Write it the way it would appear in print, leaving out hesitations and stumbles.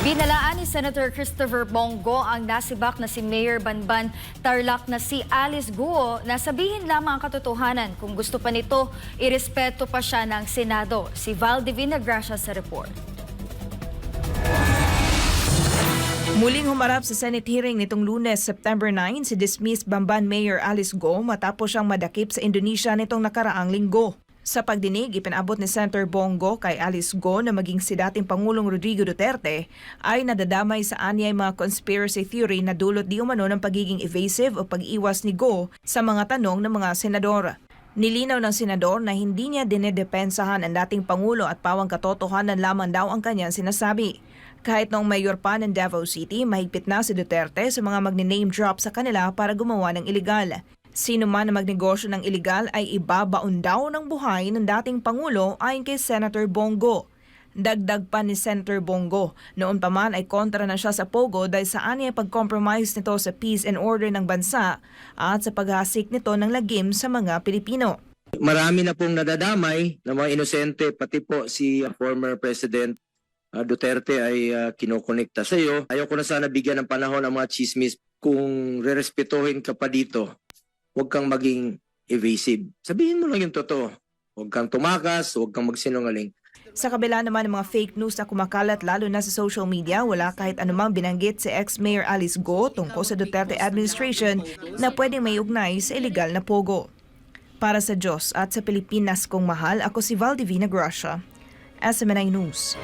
Binalaan ni Senator Christopher Bongo ang nasibak na si Mayor Banban Tarlac na si Alice Guo na sabihin lamang ang katotohanan. Kung gusto pa nito, irespeto pa siya ng Senado. Si Val Divina Gracia sa report. Muling humarap sa Senate hearing nitong Lunes, September 9, si dismissed Bamban Mayor Alice Guo matapos siyang madakip sa Indonesia nitong nakaraang linggo. Sa pagdinig, ipinabot ni Senator Bongo kay Alice Guo na maging si dating Pangulong Rodrigo Duterte ay nadadamay sa anyay mga conspiracy theory na dulot di umano ng pagiging evasive o pag-iwas ni Guo sa mga tanong ng mga senador. Nilinaw ng senador na hindi niya dinedepensahan ang dating Pangulo at pawang katotohanan lamang daw ang kanyang sinasabi. Kahit noong mayor pa ng Davao City, mahigpit na si Duterte sa mga magne-name drop sa kanila para gumawa ng iligal. Sino man na magnegosyo ng iligal ay ibabaon daw ng buhay ng dating Pangulo ayon kay Senator Bongo. Dagdag pa ni Senator Bongo, noon pa man ay kontra na siya sa Pogo dahil sa anyay pag-compromise nito sa peace and order ng bansa at sa paghasik nito ng lagim sa mga Pilipino. Marami na pong nadadamay na mga inosente, pati po si former President Duterte ay kinokonekta sa iyo. Ayoko na sana bigyan ng panahon ang mga chismis. Kung rerespetuhin ka pa dito, huwag kang maging evasive. Sabihin mo lang yung totoo. Huwag kang tumakas, huwag kang magsinungaling. Sa kabila naman ng mga fake news na kumakalat lalo na sa social media, wala kahit anumang binanggit si ex-Mayor Alice Guo tungkol sa Duterte administration na pwedeng may ugnay sa illegal na pogo. Para sa Diyos at sa Pilipinas kong mahal, ako si Val Divina Gracia, SMNI News.